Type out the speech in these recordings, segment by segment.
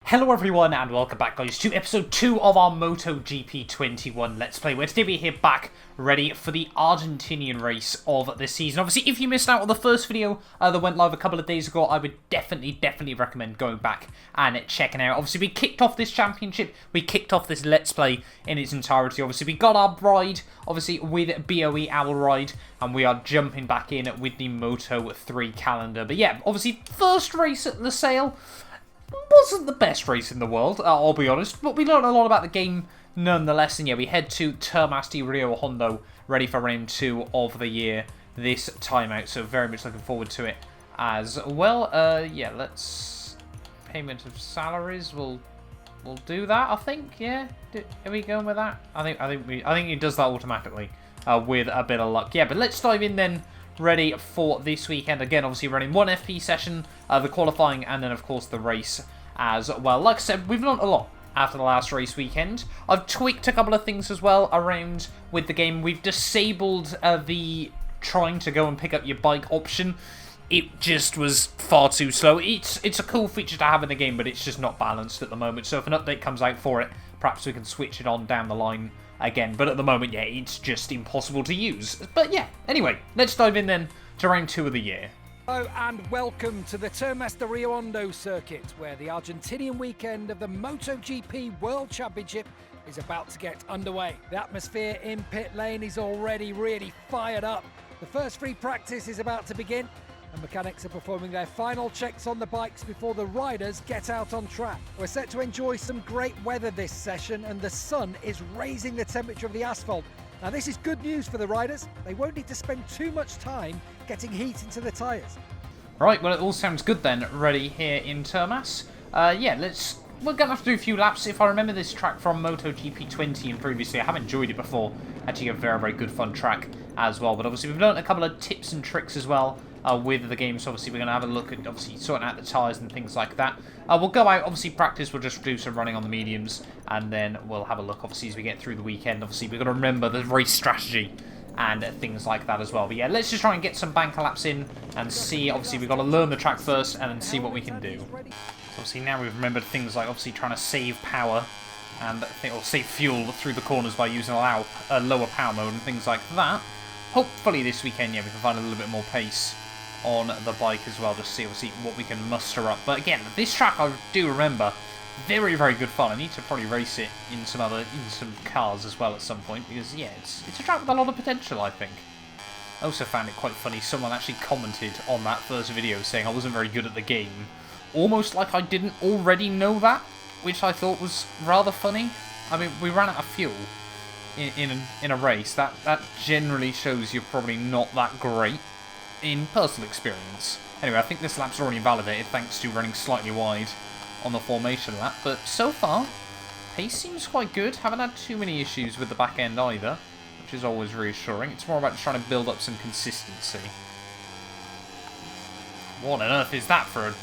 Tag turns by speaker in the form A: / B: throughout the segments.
A: Hello everyone and welcome back guys to episode 2 of our MotoGP 21 Let's Play, where today we're here back ready for the Argentinian race of the season. Obviously, if you missed out on the first video that went live a couple of days ago, I would definitely recommend going back and checking out. Obviously, we kicked off this championship, we kicked off this Let's Play in its entirety. Obviously, we got our ride, obviously, with BOE, our ride, and we are jumping back in with the Moto3 calendar. But yeah, obviously, first race at the sale wasn't the best race in the world, I'll be honest, but we learned a lot about the game nonetheless. And yeah, we head to Termas de Rio Hondo, ready for round 2 of the year this time out, so very much looking forward to it as well. Yeah, let's... payment of salaries, we'll do that, I think, yeah? Are we going with that? I think it does that automatically, with a bit of luck. Yeah, but let's dive in then, ready for this weekend. Again, obviously running one FP session, the qualifying, and then of course the race as well. Like I said, we've learned a lot after the last race weekend. I've tweaked a couple of things as well around with the game. We've disabled the trying to go and pick up your bike option. It just was far too slow. It's a cool feature to have in the game, but it's just not balanced at the moment. So if an update comes out for it, perhaps we can switch it on down the line again. But at the moment, yeah, it's just impossible to use. But yeah, anyway, let's dive in then to round 2 of the year.
B: Hello and welcome to the Termas de Rio Hondo circuit, where the Argentinian weekend of the MotoGP World Championship is about to get underway. The atmosphere in pit lane is already really fired up. The first free practice is about to begin, and mechanics are performing their final checks on the bikes before the riders get out on track. We're set to enjoy some great weather this session, and the sun is raising the temperature of the asphalt. Now this is good news for the riders. They won't need to spend too much time getting heat into the tyres.
A: Right, well it all sounds good then, ready here in Termas. Yeah, we're going to have to do a few laps. If I remember this track from MotoGP 20 and previously, I have enjoyed it before. Actually a very good fun track as well. But obviously we've learned a couple of tips and tricks as well with the game. So obviously we're going to have a look at obviously sorting out the tyres and things like that. We'll go out, obviously practice, we'll just do some running on the mediums. And then we'll have a look obviously as we get through the weekend. Obviously we've got to remember the race strategy and things like that as well. But yeah, let's just try and get some banker laps in and see. Obviously we've got to learn the track first and then see what we can do. Obviously now we've remembered things like obviously trying to save power and or save fuel through the corners by using a lower power mode and things like that. Hopefully this weekend, yeah, we can find a little bit more pace on the bike as well, just see obviously what we can muster up. But again, this track I do remember, very good fun. I need to probably race it in some cars as well at some point, because yeah, it's a track with a lot of potential, I think. I also found it quite funny, someone actually commented on that first video saying I wasn't very good at the game, almost like I didn't already know that, which I thought was rather funny. I mean, we ran out of fuel in a race. That generally shows you're probably not that great in personal experience. Anyway, I think this lap's already validated thanks to running slightly wide on the formation lap, but so far pace seems quite good. Haven't had too many issues with the back end either, which is always reassuring. It's more about trying to build up some consistency. What on earth is that for a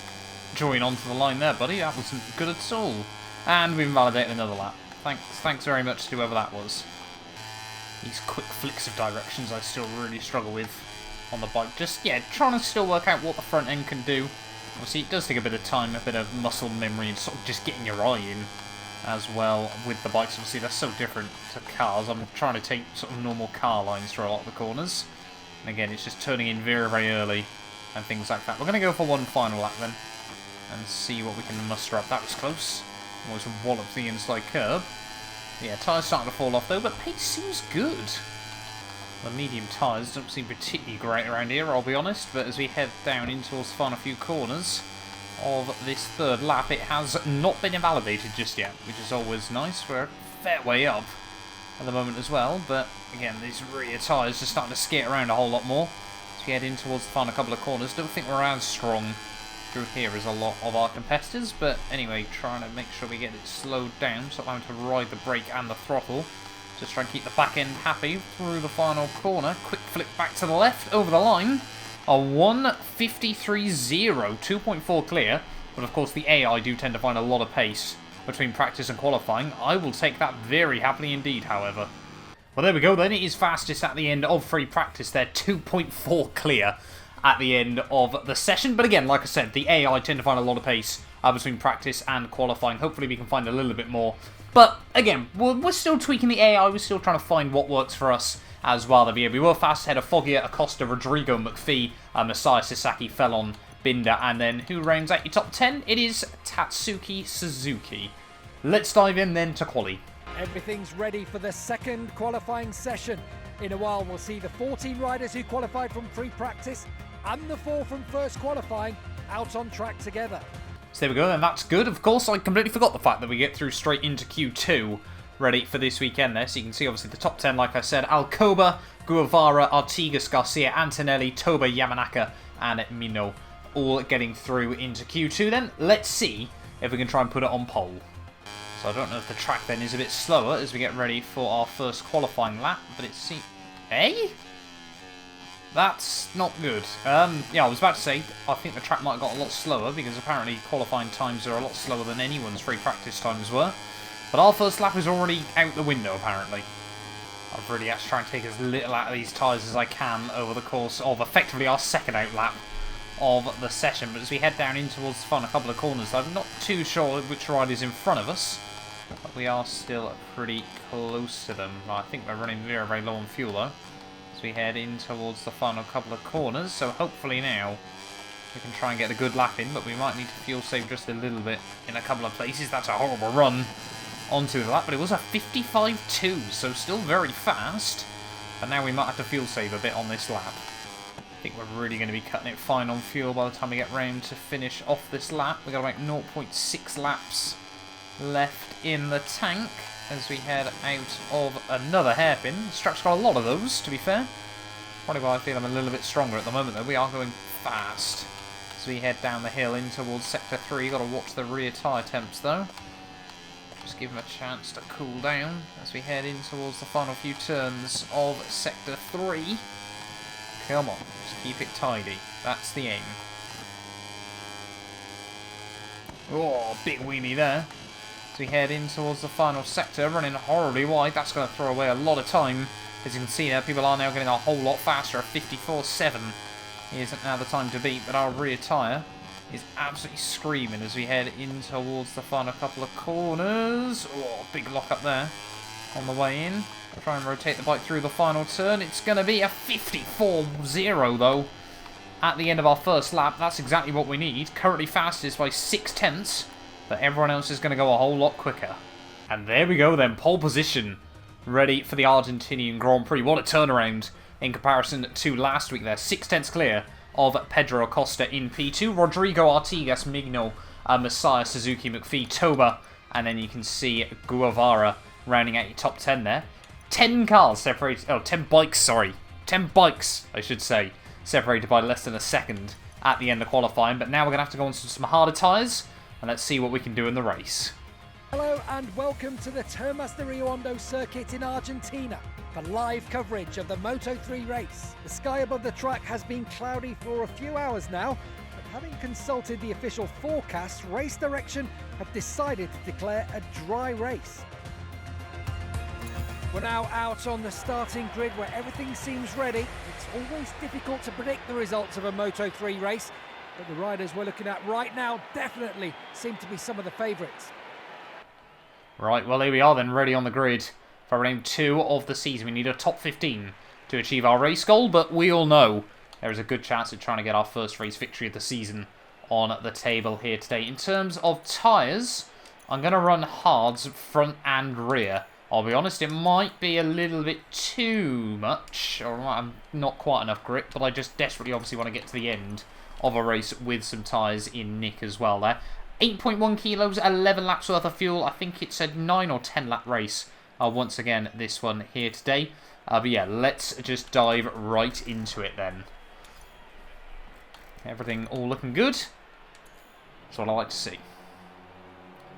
A: join onto the line there, buddy? That wasn't good at all. And we've validated another lap. Thanks very much to whoever that was. These quick flicks of directions I still really struggle with on the bike. Just, yeah, trying to still work out what the front end can do. Obviously, it does take a bit of time, a bit of muscle memory, and sort of just getting your eye in as well with the bikes. Obviously, they're so different to cars. I'm trying to take sort of normal car lines through a lot of the corners. And again, it's just turning in very early and things like that. We're going to go for one final lap then and see what we can muster up. That was close. Almost walloped the inside curb. Yeah, tyres starting to fall off though, but pace seems good. The medium tyres don't seem particularly great around here, I'll be honest, but as we head down in towards the final few corners of this third lap, it has not been invalidated just yet, which is always nice. We're a fair way up at the moment as well, but again, these rear tyres are starting to skate around a whole lot more as we head in towards the final couple of corners. Don't think we're as strong through here as a lot of our competitors, but anyway, trying to make sure we get it slowed down, so I'm having to ride the brake and the throttle. Just try and keep the back end happy through the final corner. Quick flick back to the left, over the line. A 1:53.0, 2.4 clear. But of course the AI do tend to find a lot of pace between practice and qualifying. I will take that very happily indeed, however. Well, there we go then. It is fastest at the end of free practice there. 2.4 clear. at the end of the session. But again, like I said, the AI tend to find a lot of pace between practice and qualifying. Hopefully we can find a little bit more. But again, we're still tweaking the AI. We're still trying to find what works for us as well. We were fast ahead of Foggia, Acosta, Rodrigo, McPhee, Masai, Sasaki, Fellon, Binder, and then who rounds out your top 10? It is Tatsuki Suzuki. Let's dive in then to quali.
B: Everything's ready for the second qualifying session. In a while, we'll see the 14 riders who qualified from free practice and the 4 from first qualifying out on track together.
A: So there we go, and that's good. Of course, I completely forgot the fact that we get through straight into Q2, ready for this weekend there. So you can see, obviously, the top 10, like I said, Alcoba, Guevara, Artigas, Garcia, Antonelli, Toba, Yamanaka, and Mino, all getting through into Q2 then. Let's see if we can try and put it on pole. So I don't know if the track then is a bit slower as we get ready for our first qualifying lap, but it seems... Eh? That's not good. Yeah, I was about to say, I think the track might have got a lot slower because apparently qualifying times are a lot slower than anyone's free practice times were. But our first lap is already out the window, apparently. I've really had to try and take as little out of these tyres as I can over the course of effectively our second out lap of the session. But as we head down in towards the final couple of corners, I'm not too sure which ride is in front of us. But we are still pretty close to them. I think we're running very, very low on fuel, though, as we head in towards the final couple of corners. So hopefully now we can try and get a good lap in, but we might need to fuel save just a little bit in a couple of places. That's a horrible run onto the lap, but it was a 55.2, so still very fast. But now we might have to fuel save a bit on this lap. I think we're really going to be cutting it fine on fuel by the time we get round to finish off this lap. We've got about 0.6 laps left in the tank as we head out of another hairpin. This track's got a lot of those, to be fair. Probably why I feel I'm a little bit stronger at the moment, though. We are going fast as we head down the hill in towards Sector 3. Got to watch the rear tyre temps, though. Just give them a chance to cool down as we head in towards the final few turns of Sector 3. Come on, just keep it tidy. That's the aim. Oh, big wheelie there. As we head in towards the final sector, running horribly wide. That's going to throw away a lot of time. As you can see there, people are now getting a whole lot faster. A 54.7 isn't now the time to beat, but our rear tyre is absolutely screaming as we head in towards the final couple of corners. Oh, big lock up there on the way in. Try and rotate the bike through the final turn. It's going to be a 54.0 though at the end of our first lap. That's exactly what we need. Currently fastest by 0.6, but everyone else is going to go a whole lot quicker. And there we go then, pole position ready for the Argentinian Grand Prix. What a turnaround in comparison to last week there. 0.6 clear of Pedro Acosta in P2. Rodrigo, Artigas, Migno, Messiah, Suzuki, McPhee, Toba, and then you can see Guevara rounding out your top 10 there. 10 cars separated, 10 bikes, sorry. 10 bikes, I should say, separated by less than a second at the end of qualifying. But now we're going to have to go on to some harder tyres, and let's see what we can do in the race.
B: Hello and welcome to the Termas de Rio Hondo circuit in Argentina for live coverage of the Moto3 race. The sky above the track has been cloudy for a few hours now, but having consulted the official forecast, Race Direction have decided to declare a dry race. We're now out on the starting grid where everything seems ready. It's always difficult to predict the results of a Moto3 race, but the riders we're looking at right now definitely seem to be some of the favourites.
A: Right, well here we are then, ready on the grid for round 2 of the season. We need a top 15 to achieve our race goal, but we all know there is a good chance of trying to get our first race victory of the season on the table here today. In terms of tyres, I'm going to run hards front and rear. I'll be honest, it might be a little bit too much, or not quite enough grip, but I just desperately obviously want to get to the end of a race with some tyres in nick as well there. 8.1 kilos, 11 laps worth of fuel. I think it's a 9 or 10 lap race once again, this one here today. But yeah, let's just dive right into it then. Everything all looking good. That's what I like to see.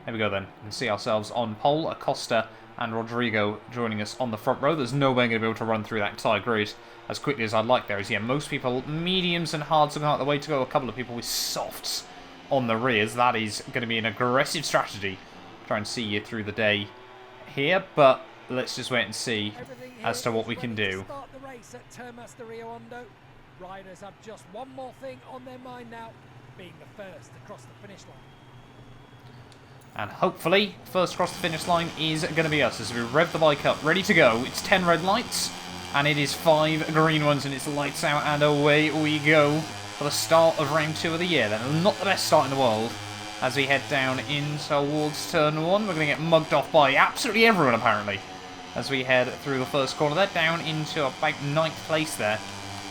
A: There we go then. You can see ourselves on pole. Acosta and Rodrigo joining us on the front row. There's no way I'm going to be able to run through that entire grid as quickly as I'd like there. As yeah, most people mediums and hards looking like the way to go. A couple of people with softs on the rears. That is going to be an aggressive strategy. Try and see you through the day here, but let's just wait and see as to what we can do.
B: Start the race at Termas de Rio Hondo. Riders have just one more thing on their mind now, being the first across the finish line.
A: And hopefully, first across the finish line is going to be us as we rev the bike up, ready to go. It's 10 red lights, and it is 5 green ones, and it's lights out, and away we go for the start of round 2 of the year. Then, not the best start in the world. As we head down in towards turn 1, we're going to get mugged off by absolutely everyone, apparently. As we head through the first corner there, down into about 9th place there.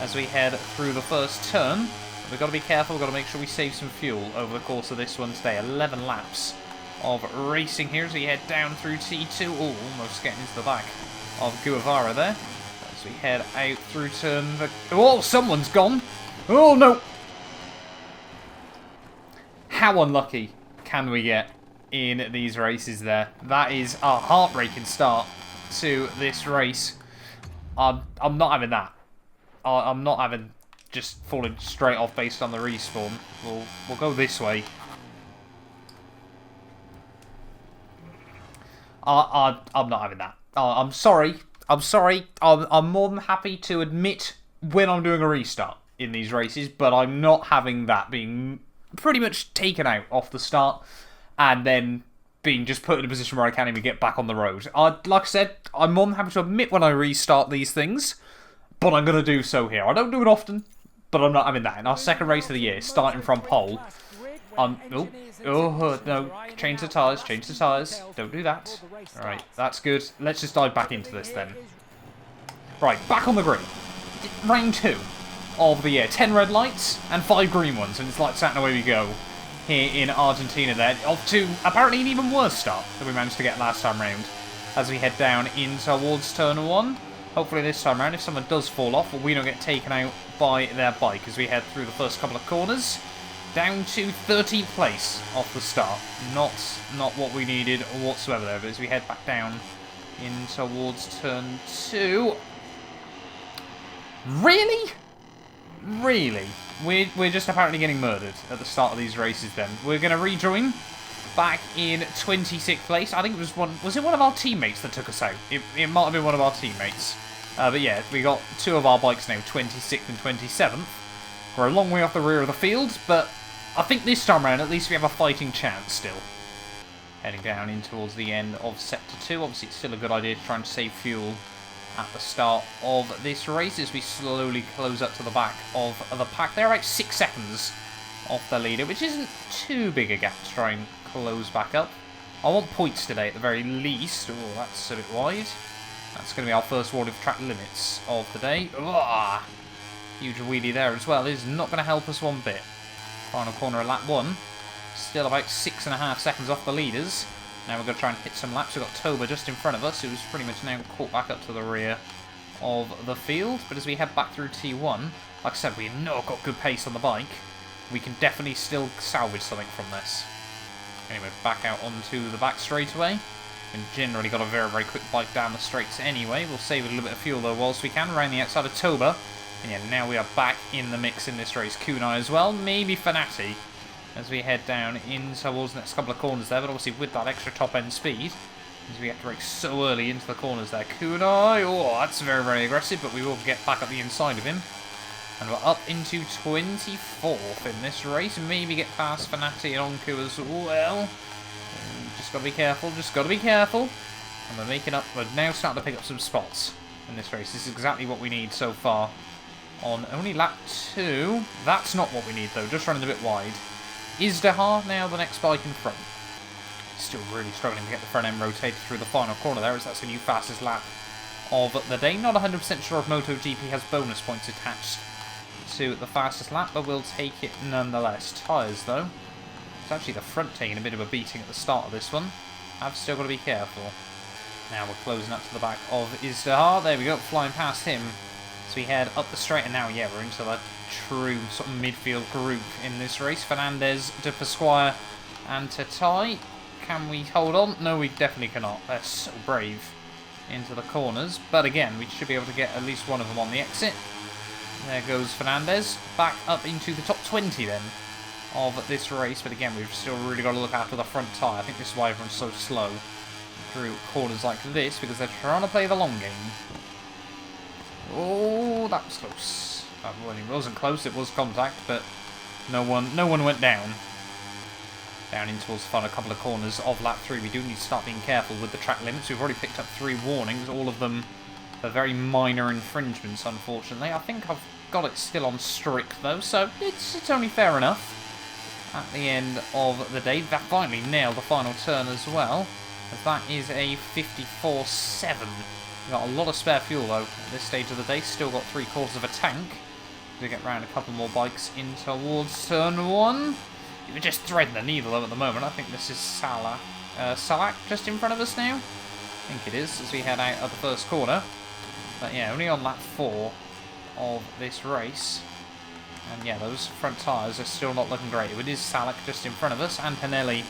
A: As we head through the first turn, we've got to be careful, we've got to make sure we save some fuel over the course of this one today. 11 laps of racing here as we head down through T2. Oh, almost getting into the back of Guevara there. As we head out through turn... Oh, someone's gone! Oh, no! How unlucky can we get in these races there? That is a heartbreaking start to this race. I'm not having that. I'm not having just falling straight off based on the respawn. We'll go this way. I'm not having that. I'm sorry. I'm sorry. I'm more than happy to admit when I'm doing a restart in these races, but I'm not having that being pretty much taken out off the start and then being just put in a position where I can't even get back on the road. Like I said, I'm more than happy to admit when I restart these things, but I'm going to do so here. I don't do it often, but I'm not having that. In our second race of the year, starting from pole, oh, no, change the tyres, don't do that. Alright, that's good. Let's just dive back into this then. Right, back on the grid. Round 2 of the year. 10 red lights and 5 green ones, and it's lights out and away we go here in Argentina there. Off to apparently an even worse start than we managed to get last time round as we head down in towards turn 1. Hopefully this time round, if someone does fall off, we don't get taken out by their bike as we head through the first couple of corners. Down to 13th place off the start. Not what we needed whatsoever there, but as we head back down in towards turn 2. Really? Really? We're just apparently getting murdered at the start of these races then. We're going to rejoin back in 26th place. I think it was one of our teammates that took us out? It might have been one of our teammates. But yeah, we got 2 of our bikes now, 26th and 27th. We're a long way off the rear of the field, but I think this time around at least we have a fighting chance still. Heading down in towards the end of Sector 2. Obviously it's still a good idea to try and save fuel at the start of this race as we slowly close up to the back of the pack. They're about 6 seconds off the leader, which isn't too big a gap to try and close back up. I want points today at the very least. Oh, that's a bit wide. That's going to be our first warning of track limits of the day. Ugh. Huge wheelie there as well. It is not going to help us one bit. Final corner of lap 1. Still about 6.5 seconds off the leaders. Now we're going to try and hit some laps. We've got Toba just in front of us, who's pretty much now caught back up to the rear of the field. But as we head back through T1, like I said, we've not got good pace on the bike. We can definitely still salvage something from this. Anyway, back out onto the back straightaway. We've generally got a very, very quick bike down the straights anyway. We'll save a little bit of fuel though whilst we can, around the outside of Toba. And yeah, now we are back in the mix in this race. Kunai as well, maybe Fanatec, as we head down in towards the next couple of corners there. But obviously with that extra top end speed, as we have to brake so early into the corners there. Kunai, oh, that's very, very aggressive, but we will get back up the inside of him. And we're up into 24th in this race. Maybe get past Fanatec and Onku as well. Just got to be careful, just got to be careful. And we're making up, we're now starting to pick up some spots in this race. This is exactly what we need so far on only lap 2. That's not what we need though, just running a bit wide. Izdihar now the next bike in front. Still really struggling to get the front end rotated through the final corner there, as that's the new fastest lap of the day. Not 100% sure if MotoGP has bonus points attached to the fastest lap, but we'll take it nonetheless. Tyres though, it's actually the front taking a bit of a beating at the start of this one. I've still got to be careful. Now we're closing up to the back of Izdihar. There we go, flying past him. So we head up the straight, and now, yeah, we're into the true sort of midfield group in this race. Fernandez, De Pasquale, and Tatai. Can we hold on? No, we definitely cannot. They're so brave into the corners. But again, we should be able to get at least one of them on the exit. There goes Fernandez. Back up into the top 20 then of this race. But again, we've still really got to look after the front tyre. I think this is why everyone's so slow through corners like this, because they're trying to play the long game. Oh, that was close. Well, it wasn't close, it was contact, but no one went down. Down in towards the final couple of corners of lap 3. We do need to start being careful with the track limits. We've already picked up 3 warnings, all of them are very minor infringements, unfortunately. I think I've got it still on strict, though, so it's only fair enough. At the end of the day, that finally nailed the final turn as well, as that is a 54.7. We've got a lot of spare fuel, though, at this stage of the day. Still got 3/4 of a tank to get round a couple more bikes in towards turn 1. We're just threading the needle, though, at the moment. I think this is Salak just in front of us now. I think it is, as we head out of the first corner. But yeah, only on lap 4 of this race. And yeah, those front tyres are still not looking great. It is Salak just in front of us, and Pinelli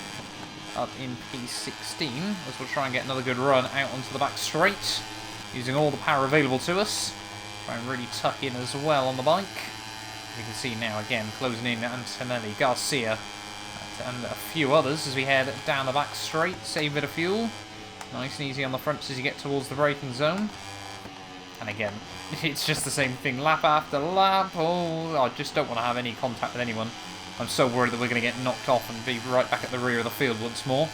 A: up in P16, as we'll try and get another good run out onto the back straight, using all the power available to us. Try and really tuck in as well on the bike. As you can see now, again, closing in Antonelli, Garcia, and a few others as we head down the back straight. Save a bit of fuel. Nice and easy on the fronts as you get towards the braking zone. And again, it's just the same thing, lap after lap. Oh, I just don't want to have any contact with anyone. I'm so worried that we're going to get knocked off and be right back at the rear of the field once more.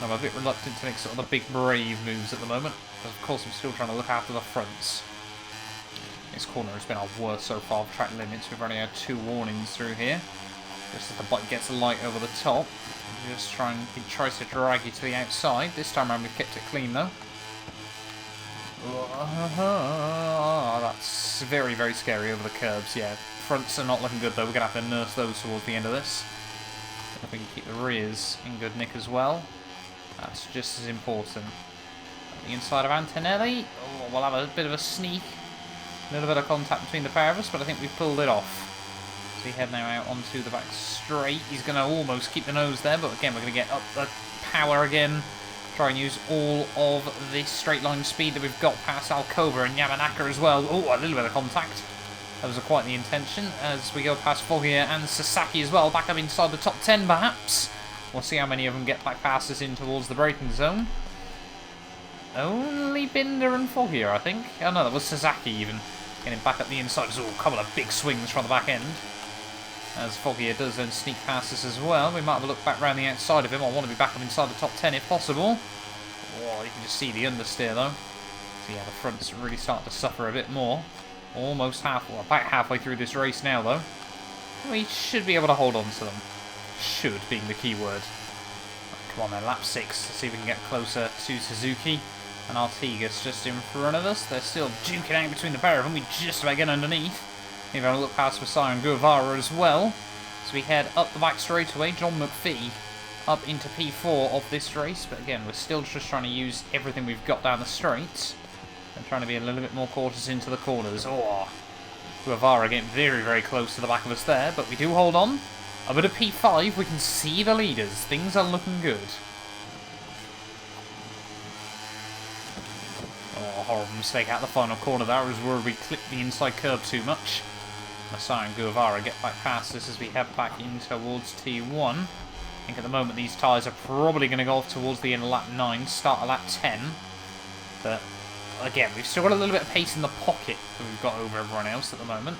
A: I'm a bit reluctant to make sort of the big brave moves at the moment, because of course I'm still trying to look after the fronts. This corner has been our worst so far for track limits. We've only had 2 warnings through here. Just as the bike gets light over the top. Just he tries to drag you to the outside. This time around we've kept it clean though. That's very, very scary over the curbs, yeah. Fronts are not looking good though, we're going to have to nurse those towards the end of this. If we can keep the rears in good nick as well, that's just as important. The inside of Antonelli, we'll have a bit of a sneak. A little bit of contact between the pair of us, but I think we've pulled it off. So he head now out onto the back straight. He's going to almost keep the nose there, but again we're going to get up the power again. Try and use all of this straight line speed that we've got past Alcoba and Yamanaka as well. Oh, a little bit of contact. That was quite the intention as we go past Foggia and Sasaki as well. Back up inside the top 10 perhaps. We'll see how many of them get back past us in towards the braking zone. Only Binder and Foggia, I think. Oh no, that was Sasaki even. Getting back up the inside. There's a couple of big swings from the back end. As Foggia does then sneak past us as well. We might have a look back round the outside of him. I want to be back up inside the top 10 if possible. Oh, you can just see the understeer though. So yeah, the front's really starting to suffer a bit more. Almost about halfway through this race now though. We should be able to hold on to them. Should being the key word. Come on then, lap 6. Let's see if we can get closer to Suzuki. And Artigas just in front of us. They're still duking out between the pair of them. We just about get underneath. Maybe I'll look past Masai and Guevara as well. So we head up the back straightaway. John McPhee up into P4 of this race. But again, we're still just trying to use everything we've got down the straight. And trying to be a little bit more cautious into the corners. Oh, Guevara getting very, very close to the back of us there. But we do hold on. A bit of P5. We can see the leaders. Things are looking good. Oh, horrible mistake out the final corner. That was where we clipped the inside curb too much. Masai and Guevara get back past us as we head back in towards T1. I think at the moment these tyres are probably going to go off towards the end of lap 9, start of lap 10. But again, we've still got a little bit of pace in the pocket that we've got over everyone else at the moment.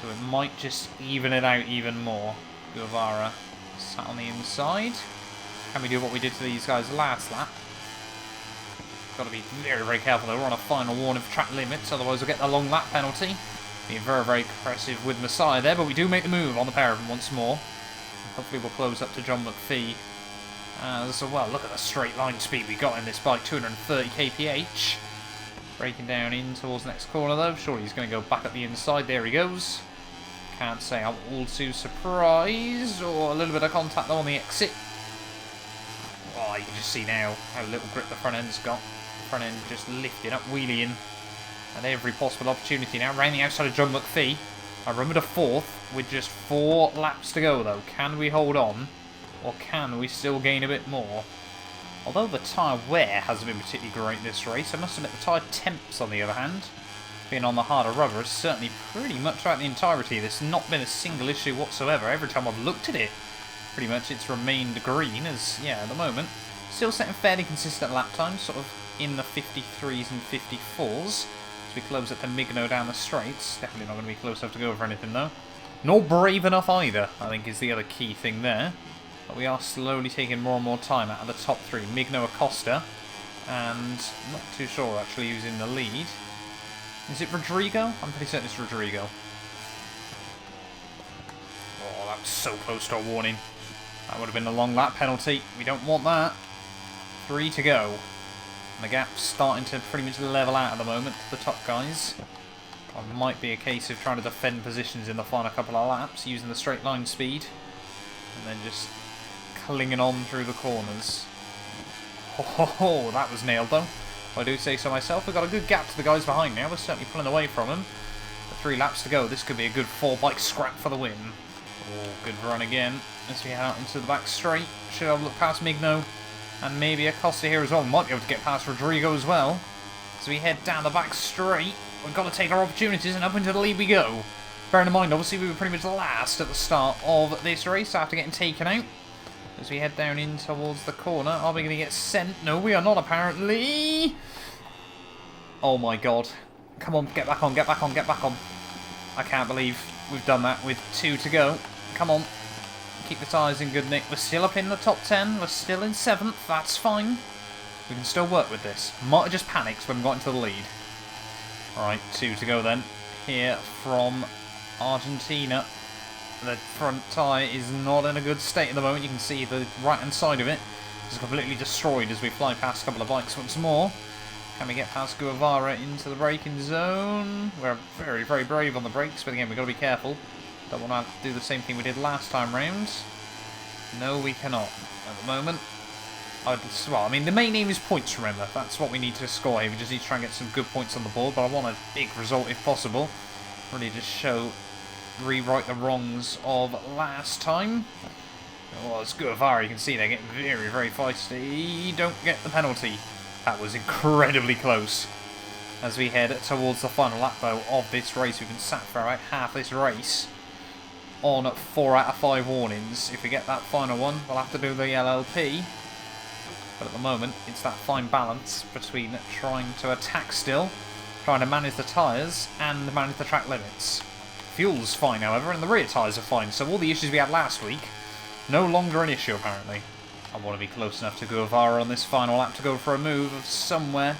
A: So it might just even it out even more. Guevara sat on the inside. Can we do what we did to these guys last lap? Got to be very, very careful though. We're on a final warning for track limits, otherwise we'll get the long lap penalty. Being very, very aggressive with Messiah there, but we do make the move on the pair of them once more. Hopefully we'll close up to John McPhee as well. Look at the straight line speed we got in this bike, 230 kph. Breaking down in towards the next corner though. Surely he's going to go back up the inside. There he goes. Can't say I'm all too surprised. Or a little bit of contact though on the exit. Oh, you can just see now how little grip the front end's got. Front end just lifting up, wheeling at every possible opportunity now. Round the outside of John McPhee. I remember the 4th with just 4 laps to go though. Can we hold on? Or can we still gain a bit more? Although the tyre wear hasn't been particularly great this race, I must admit the tyre temps on the other hand, being on the harder rubber, is certainly pretty much throughout the entirety. There's not been a single issue whatsoever. Every time I've looked at it, pretty much it's remained green as, yeah, at the moment. Still setting fairly consistent lap times, sort of in the 53s and 54s. As we close it to Migno down the straights. Definitely not going to be close enough to go for anything, though. Nor brave enough either, I think, is the other key thing there. But we are slowly taking more and more time out of the top three. Migno Acosta, and I'm not too sure, actually, who's in the lead. Is it Rodrigo? I'm pretty certain it's Rodrigo. Oh, that was so close to a warning. That would have been a long lap penalty. We don't want that. 3 to go. And the gap's starting to pretty much level out at the moment to the top guys. It might be a case of trying to defend positions in the final couple of laps using the straight line speed. And then just clinging on through the corners. Oh, that was nailed though. If I do say so myself. We've got a good gap to the guys behind now. We're certainly pulling away from them. With 3 laps to go. This could be a good 4-bike scrap for the win. Oh, good run again. As we head out into the back straight. Should have looked past Migno. And maybe Acosta here as well. Might be able to get past Rodrigo as well. As we head down the back straight. We've got to take our opportunities and up into the lead we go. Bearing in mind, obviously, we were pretty much last at the start of this race after getting taken out. As we head down in towards the corner. Are we going to get sent? No, we are not, apparently. Oh, my God. Come on, get back on, get back on, get back on. I can't believe we've done that with 2 to go. Come on. Keep the tyres in good nick. We're still up in the top 10. We're still in 7th. That's fine. We can still work with this. Might have just panicked when we got into the lead. Alright, 2 to go then. Here from Argentina. The front tyre is not in a good state at the moment. You can see the right-hand side of it is completely destroyed as we fly past a couple of bikes once more. Can we get past Guevara into the braking zone? We're very, very brave on the brakes, but again, we've got to be careful. Don't want to do the same thing we did last time round. No, we cannot at the moment. Well, I mean, the main aim is points, remember. That's what we need to score here. We just need to try and get some good points on the board, but I want a big result if possible. Really just rewrite the wrongs of last time. Well, it's Guevara. You can see they're getting very, very feisty. Don't get the penalty. That was incredibly close. As we head towards the final lap, though, of this race, we've been sat for about half this race on 4 out of 5 warnings. If we get that final one, we'll have to do the LLP. But at the moment, it's that fine balance between trying to attack still, trying to manage the tyres, and manage the track limits. Fuel's fine, however, and the rear tyres are fine, so all the issues we had last week, no longer an issue, apparently. I want to be close enough to Guevara on this final lap to go for a move of somewhere.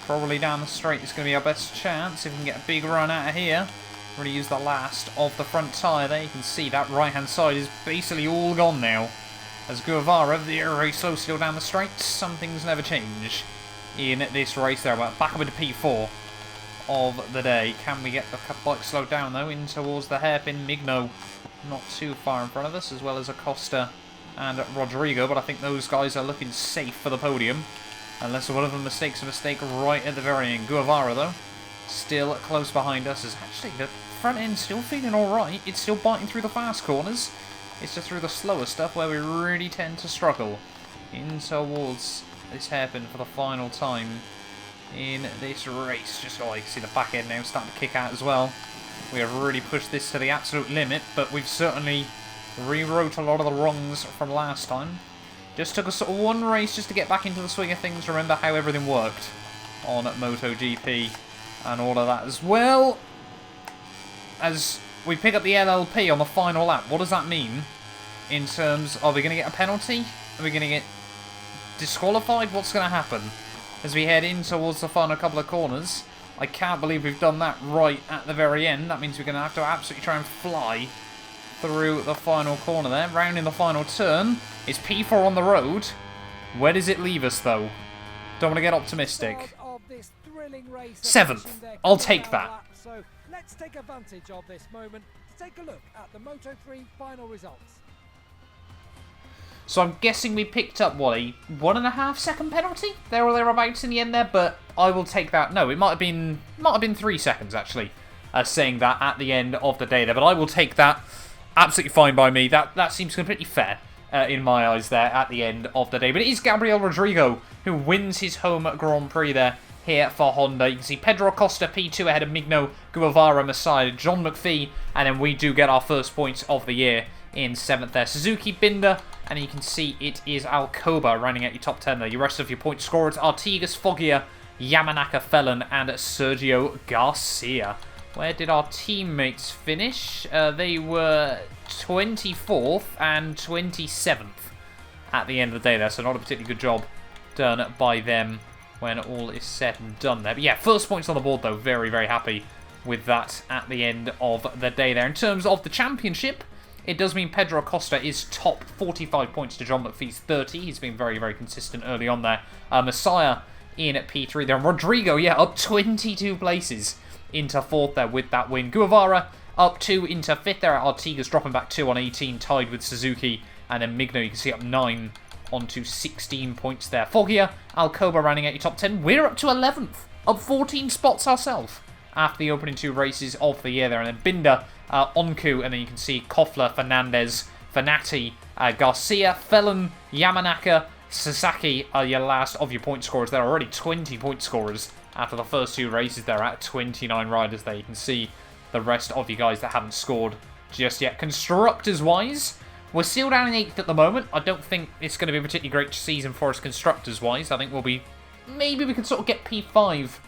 A: Probably down the straight is going to be our best chance if we can get a big run out of here. Really use the last of the front tyre there. You can see that right-hand side is basically all gone now. As Guevara, very slow still down the straight. Some things never change in this race there. We're back up into P4 of the day. Can we get the bike slowed down though in towards the hairpin? Migno not too far in front of us, as well as Acosta and Rodrigo, but I think those guys are looking safe for the podium. Unless one of them mistakes a mistake right at the very end. Guevara, though, still close behind us. Is actually the front end still feeling alright. It's still biting through the fast corners. It's just through the slower stuff where we really tend to struggle. In towards this hairpin for the final time in this race. Just you can see the back end now starting to kick out as well. We have really pushed this to the absolute limit, but we've certainly rewrote a lot of the wrongs from last time. Just took us sort of one race just to get back into the swing of things, remember how everything worked on MotoGP and all of that as well. As we pick up the LLP on the final lap, what does that mean in terms of, are we going to get a penalty? Are we going to get disqualified? What's going to happen as we head in towards the final couple of corners? I can't believe we've done that right at the very end. That means we're going to have to absolutely try and fly through the final corner there. Round in the final turn. It's P4 on the road. Where does it leave us, though? Don't want to get optimistic. 7th. I'll take that.
B: So let's take advantage of this moment to take a look at the Moto3 final results.
A: So I'm guessing we picked up, what, a 1.5 second penalty? There or thereabouts in the end there, but I will take that. No, it might have been 3 seconds, actually, saying that at the end of the day there, but I will take that. Absolutely fine by me. That seems completely fair in my eyes there at the end of the day. But it is Gabriel Rodrigo who wins his home Grand Prix there here for Honda. You can see Pedro Acosta P2 ahead of Migno, Guevara, Messiah, John McPhee, and then we do get our first points of the year in 7th there. Suzuki, Binder, and you can see it is Alcoba rounding out your top 10 there. Your rest of your point scorers, Artigas, Foggia, Yamanaka, Felon, and Sergio Garcia. Where did our teammates finish? They were 24th and 27th at the end of the day there, so not a particularly good job done by them when all is said and done there. But yeah, first points on the board though, very, very happy with that at the end of the day there. In terms of the championship, it does mean Pedro Acosta is top, 45 points to John McPhee's 30. He's been very, very consistent early on there. Messiah in at P3 there. Rodrigo, yeah, up 22 places into 4th there with that win. Guevara up 2 into 5th there. Artigas dropping back 2 on 18, tied with Suzuki. And then Migno, you can see up 9 onto 16 points there. Foggia, Alcoba running at your top 10. We're up to 11th, up 14 spots ourselves after the opening 2 races of the year there. And then Binder, Onku, and then you can see Koffler, Fernandez, Fanati, Garcia, Felon, Yamanaka, Sasaki are your last of your point scorers. There are already 20 point scorers after the first 2 races there at 29 riders there. You can see the rest of you guys that haven't scored just yet. Constructors-wise, we're still down in 8th at the moment. I don't think it's going to be a particularly great season for us constructors-wise. I think we'll be... maybe we can sort of get P5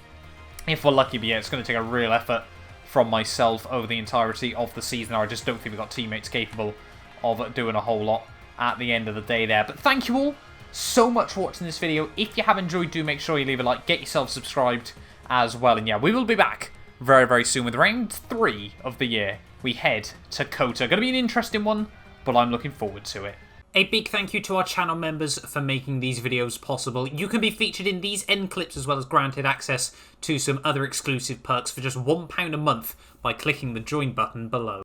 A: if we're lucky, but yeah, it's going to take a real effort from myself over the entirety of the season. I just don't think we've got teammates capable of doing a whole lot at the end of the day there. But thank you all so much for watching this video. If you have enjoyed, do make sure you leave a like, get yourself subscribed as well. And yeah, we will be back very, very soon with round 3 of the year. We head to Kota. Going to be an interesting one, but I'm looking forward to it. A big thank you to our channel members for making these videos possible. You can be featured in these end clips as well as granted access to some other exclusive perks for just £1 a month by clicking the join button below.